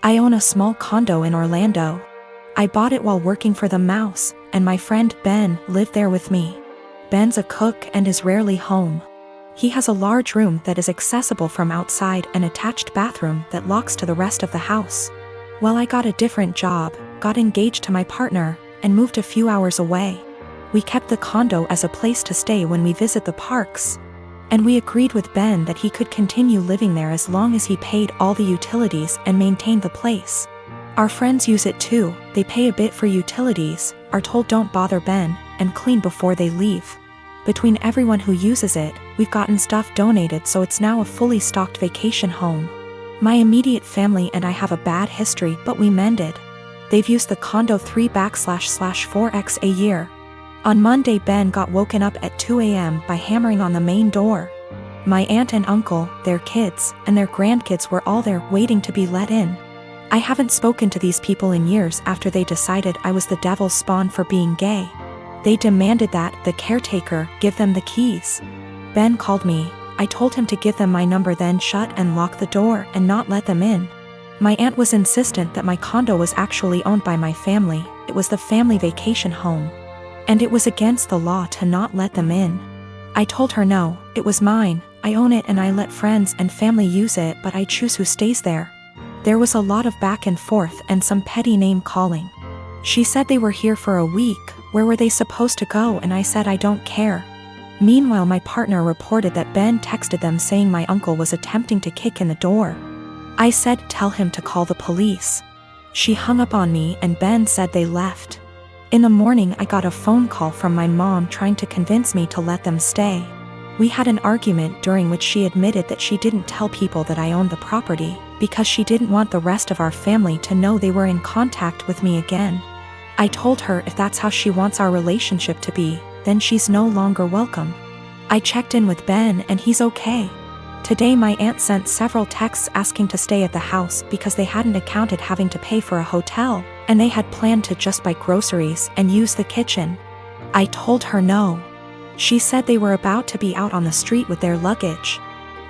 I own a small condo in Orlando. I bought it while working for the Mouse, and my friend Ben lived there with me. Ben's a cook and is rarely home. He has a large room that is accessible from outside and attached bathroom that locks to the rest of the house. Well, I got a different job, got engaged to my partner, and moved a few hours away. We kept the condo as a place to stay when we visit the parks. And we agreed with Ben that he could continue living there as long as he paid all the utilities and maintained the place. Our friends use it too. They pay a bit for utilities, are told don't bother Ben, and clean before they leave. Between everyone who uses it, we've gotten stuff donated, so it's now a fully stocked vacation home. My immediate family and I have a bad history, but we mended. They've used the condo 3//4x a year. On Monday, Ben got woken up at 2 a.m. by hammering on the main door. My aunt and uncle, their kids, and their grandkids were all there waiting to be let in. I haven't spoken to these people in years after they decided I was the devil's spawn for being gay. They demanded that the caretaker give them the keys. Ben called me. I told him to give them my number, then shut and lock the door and not let them in. My aunt was insistent that my condo was actually owned by my family. It was the family vacation home. And it was against the law to not let them in. I told her no, it was mine, I own it and I let friends and family use it, but I choose who stays there. There was a lot of back and forth and some petty name calling. She said they were here for a week, where were they supposed to go, and I said I don't care. Meanwhile, my partner reported that Ben texted them saying my uncle was attempting to kick in the door. I said tell him to call the police. She hung up on me and Ben said they left. In the morning, I got a phone call from my mom trying to convince me to let them stay. We had an argument during which she admitted that she didn't tell people that I owned the property, because she didn't want the rest of our family to know they were in contact with me again. I told her if that's how she wants our relationship to be, then she's no longer welcome. I checked in with Ben and he's okay. Today my aunt sent several texts asking to stay at the house because they hadn't accounted having to pay for a hotel, and they had planned to just buy groceries and use the kitchen. I told her no. She said they were about to be out on the street with their luggage.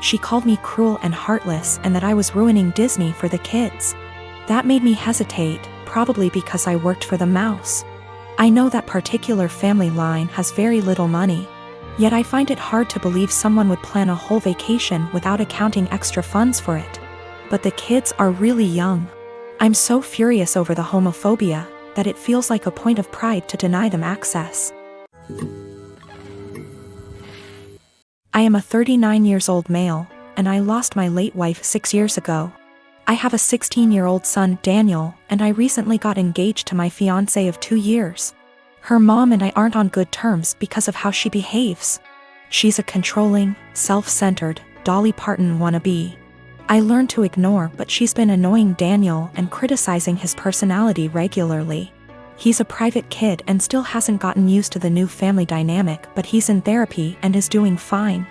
She called me cruel and heartless and that I was ruining Disney for the kids. That made me hesitate, probably because I worked for the Mouse. I know that particular family line has very little money. Yet I find it hard to believe someone would plan a whole vacation without accounting extra funds for it. But the kids are really young. I'm so furious over the homophobia that it feels like a point of pride to deny them access. I am a 39-year-old male, and I lost my late wife 6 years ago. I have a 16-year-old son, Daniel, and I recently got engaged to my fiancé of 2 years. Her mom and I aren't on good terms because of how she behaves. She's a controlling, self-centered, Dolly Parton wannabe. I learned to ignore, but she's been annoying Daniel and criticizing his personality regularly. He's a private kid and still hasn't gotten used to the new family dynamic, but he's in therapy and is doing fine.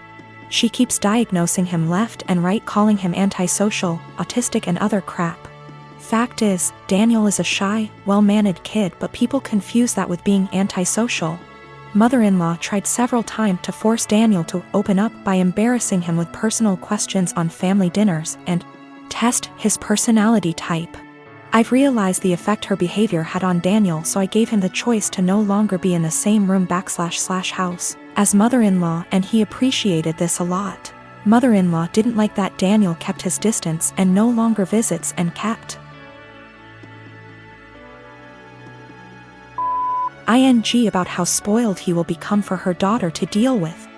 She keeps diagnosing him left and right, calling him antisocial, autistic and other crap. Fact is, Daniel is a shy, well-mannered kid, but people confuse that with being antisocial. Mother-in-law tried several times to force Daniel to open up by embarrassing him with personal questions on family dinners and test his personality type. I've realized the effect her behavior had on Daniel, so I gave him the choice to no longer be in the same room / house as mother-in-law, and he appreciated this a lot. Mother-in-law didn't like that Daniel kept his distance and no longer visits and kept ing about how spoiled he will become for her daughter to deal with.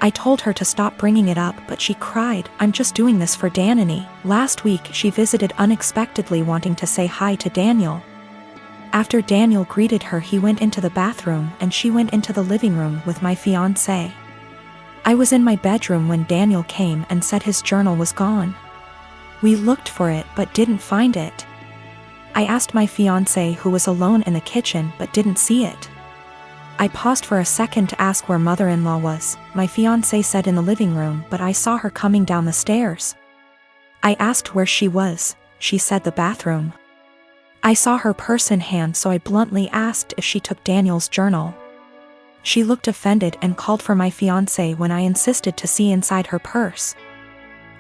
I told her to stop bringing it up, but she cried, "I'm just doing this for Danny." Last week she visited unexpectedly, wanting to say hi to Daniel. After Daniel greeted her, he went into the bathroom and she went into the living room with my fiancé. I was in my bedroom when Daniel came and said his journal was gone. We looked for it but didn't find it. I asked my fiancé, who was alone in the kitchen, but didn't see it. I paused for a second to ask where mother-in-law was. My fiancé said in the living room, but I saw her coming down the stairs. I asked where she was. She said the bathroom. I saw her purse in hand, so I bluntly asked if she took Daniel's journal. She looked offended and called for my fiancé when I insisted to see inside her purse.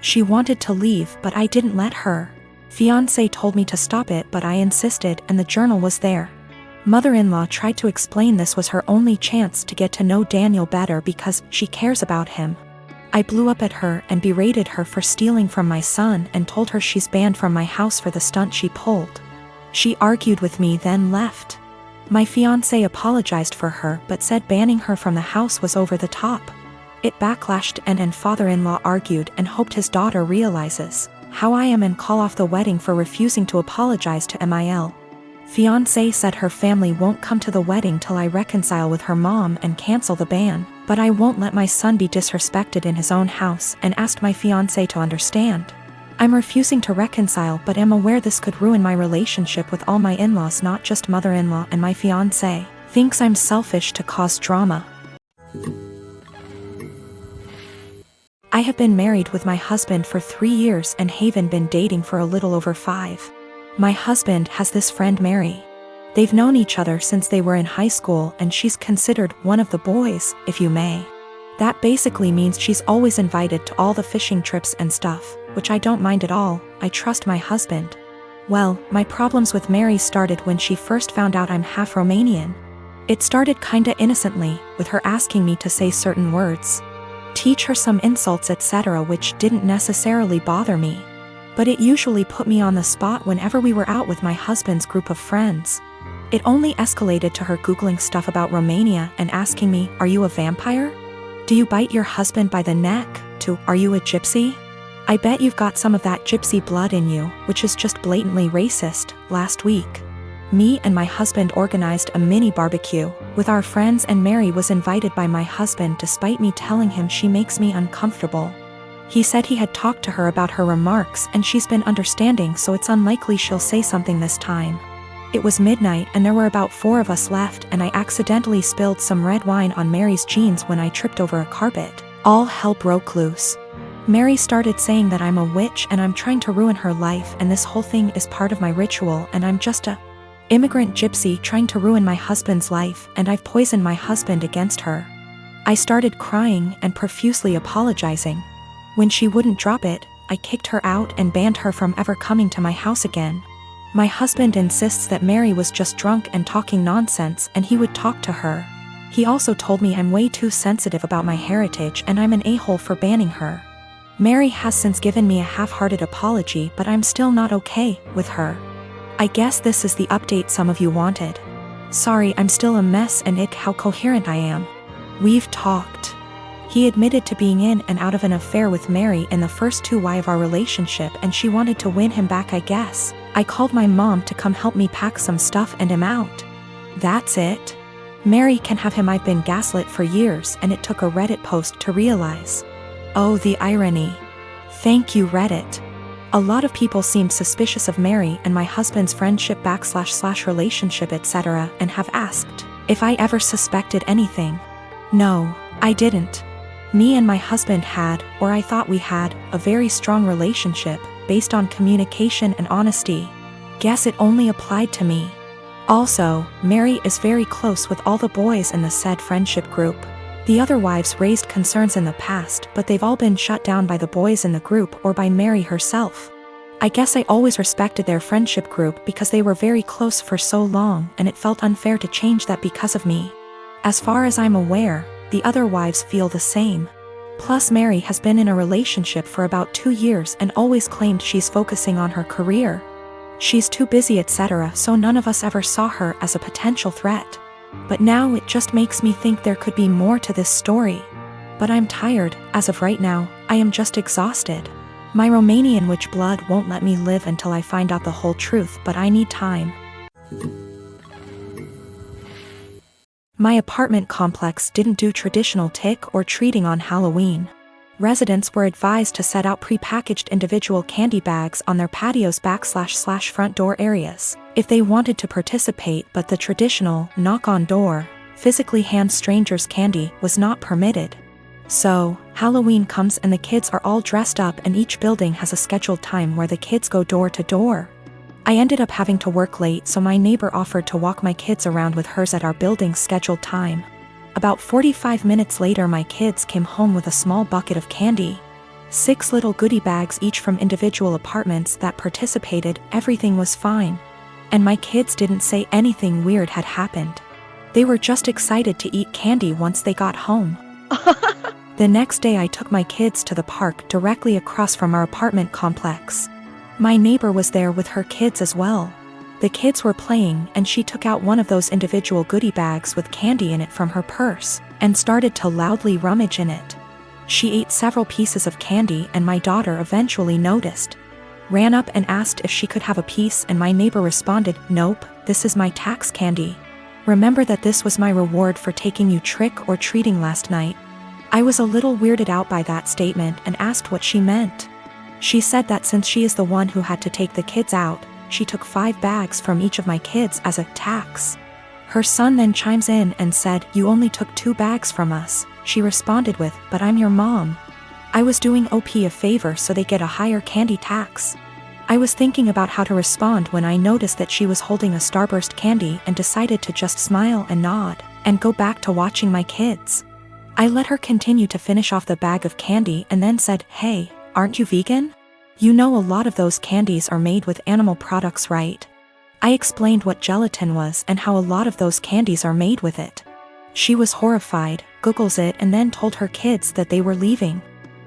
She wanted to leave, but I didn't let her. Fiancé told me to stop it, but I insisted, and the journal was there. Mother-in-law tried to explain this was her only chance to get to know Daniel better because she cares about him. I blew up at her and berated her for stealing from my son and told her she's banned from my house for the stunt she pulled. She argued with me, then left. My fiancé apologized for her but said banning her from the house was over the top. It backlashed and father-in-law argued and hoped his daughter realizes how I am and call off the wedding for refusing to apologize to Mil. Fiancé said her family won't come to the wedding till I reconcile with her mom and cancel the ban, but I won't let my son be disrespected in his own house and asked my fiancé to understand. I'm refusing to reconcile but am aware this could ruin my relationship with all my in-laws, not just mother-in-law, and my fiancé thinks I'm selfish to cause drama. I have been married with my husband for 3 years and haven't been dating for a little over 5. My husband has this friend Mary. They've known each other since they were in high school and she's considered one of the boys, if you may. That basically means she's always invited to all the fishing trips and stuff, which I don't mind at all. I trust my husband. Well, my problems with Mary started when she first found out I'm half Romanian. It started kinda innocently, with her asking me to say certain words, teach her some insults, etc., which didn't necessarily bother me. But it usually put me on the spot whenever we were out with my husband's group of friends. It only escalated to her Googling stuff about Romania and asking me, are you a vampire? Do you bite your husband by the neck? To, are you a gypsy? I bet you've got some of that gypsy blood in you, which is just blatantly racist. Last week, me and my husband organized a mini barbecue with our friends and Mary was invited by my husband despite me telling him she makes me uncomfortable. He said he had talked to her about her remarks and she's been understanding, so it's unlikely she'll say something this time. It was midnight and there were about 4 of us left and I accidentally spilled some red wine on Mary's jeans when I tripped over a carpet. All hell broke loose. Mary started saying that I'm a witch and I'm trying to ruin her life and this whole thing is part of my ritual and I'm just a immigrant gypsy trying to ruin my husband's life and I've poisoned my husband against her. I started crying and profusely apologizing. When she wouldn't drop it, I kicked her out and banned her from ever coming to my house again. My husband insists that Mary was just drunk and talking nonsense and he would talk to her. He also told me I'm way too sensitive about my heritage and I'm an a-hole for banning her. Mary has since given me a half-hearted apology, but I'm still not okay with her. I guess this is the update some of you wanted. Sorry, I'm still a mess and how coherent I am. We've talked. He admitted to being in and out of an affair with Mary in the first 2 years of our relationship and she wanted to win him back, I guess. I called my mom to come help me pack some stuff and him out. That's it. Mary can have him. I've been gaslit for years and it took a Reddit post to realize. Oh, the irony. Thank you, Reddit. A lot of people seemed suspicious of Mary and my husband's friendship / relationship, etc., and have asked if I ever suspected anything. No, I didn't. Me and my husband had, or I thought we had, a very strong relationship, based on communication and honesty. Guess it only applied to me. Also, Mary is very close with all the boys in the said friendship group. The other wives raised concerns in the past, but they've all been shut down by the boys in the group or by Mary herself. I guess I always respected their friendship group because they were very close for so long and it felt unfair to change that because of me. As far as I'm aware, the other wives feel the same. Plus Mary has been in a relationship for about 2 years and always claimed she's focusing on her career. She's too busy, etc., so none of us ever saw her as a potential threat. But now it just makes me think there could be more to this story. But I'm tired. As of right now, I am just exhausted. My Romanian witch blood won't let me live until I find out the whole truth, but I need time. My apartment complex didn't do traditional trick or treating on Halloween. Residents were advised to set out pre-packaged individual candy bags on their patios / front door areas if they wanted to participate, but the traditional knock on door, physically hand strangers candy was not permitted. So, Halloween comes and the kids are all dressed up and each building has a scheduled time where the kids go door to door. I ended up having to work late, so my neighbor offered to walk my kids around with hers at our building's scheduled time. About 45 minutes later my kids came home with a small bucket of candy. 6 little goodie bags each from individual apartments that participated. Everything was fine. And my kids didn't say anything weird had happened. They were just excited to eat candy once they got home. The next day I took my kids to the park directly across from our apartment complex. My neighbor was there with her kids as well. The kids were playing and she took out one of those individual goodie bags with candy in it from her purse and started to loudly rummage in it. She ate several pieces of candy and my daughter eventually noticed. Ran up and asked if she could have a piece and my neighbor responded, "Nope, this is my tax candy. Remember that this was my reward for taking you trick or treating last night." I was a little weirded out by that statement and asked what she meant. She said that since she is the one who had to take the kids out, she took 5 bags from each of my kids as a tax. Her son then chimes in and said, "You only took 2 bags from us." She responded with, "But I'm your mom. I was doing OP a favor so they get a higher candy tax." I was thinking about how to respond when I noticed that she was holding a Starburst candy and decided to just smile and nod and go back to watching my kids. I let her continue to finish off the bag of candy and then said, "Hey, aren't you vegan? You know a lot of those candies are made with animal products, right?" I explained what gelatin was and how a lot of those candies are made with it. She was horrified, Googles it and then told her kids that they were leaving.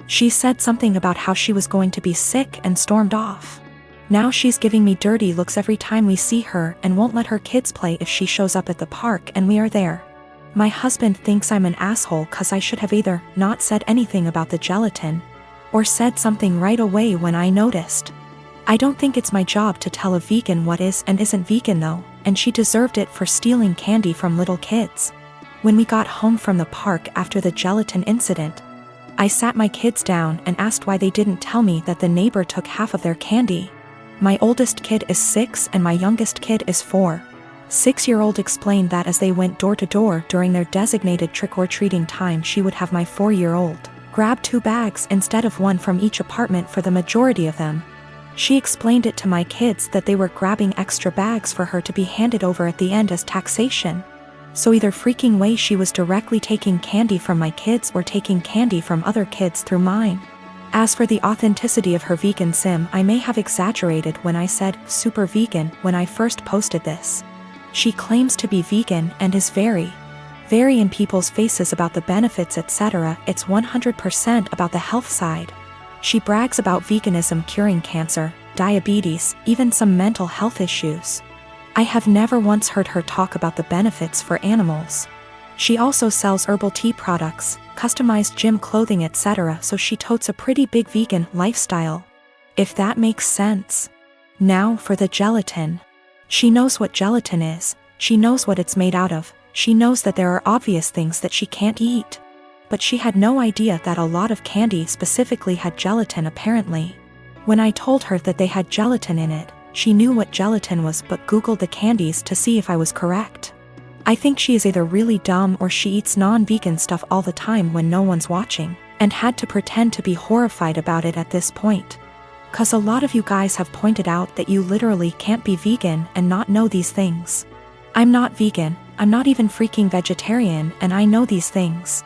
She said something about how she was going to be sick and stormed off. Now she's giving me dirty looks every time we see her and won't let her kids play if she shows up at the park and we are there. My husband thinks I'm an asshole cause I should have either not said anything about the gelatin or said something right away when I noticed. I don't think it's my job to tell a vegan what is and isn't vegan though, and she deserved it for stealing candy from little kids. When we got home from the park after the gelatin incident, I sat my kids down and asked why they didn't tell me that the neighbor took half of their candy. My oldest kid is 6 and my youngest kid is 4. 6-year-old explained that as they went door to door during their designated trick-or-treating time, she would have my 4-year-old grab 2 bags instead of 1 from each apartment for the majority of them. She explained it to my kids that they were grabbing extra bags for her to be handed over at the end as taxation. So either freaking way she was directly taking candy from my kids or taking candy from other kids through mine. As for the authenticity of her vegan sim, I may have exaggerated when I said super vegan when I first posted this. She claims to be vegan and is very in people's faces about the benefits etc. It's 100% about the health side. She brags about veganism curing cancer, diabetes, even some mental health issues. I have never once heard her talk about the benefits for animals. She also sells herbal tea products, customized gym clothing etc. so she totes a pretty big vegan lifestyle. If that makes sense. Now for the gelatin. She knows what gelatin is, she knows what it's made out of, she knows that there are obvious things that she can't eat. But she had no idea that a lot of candy specifically had gelatin apparently. When I told her that they had gelatin in it, she knew what gelatin was but Googled the candies to see if I was correct. I think she is either really dumb or she eats non-vegan stuff all the time when no one's watching, and had to pretend to be horrified about it at this point. Cause a lot of you guys have pointed out that you literally can't be vegan and not know these things. I'm not vegan, I'm not even freaking vegetarian and I know these things.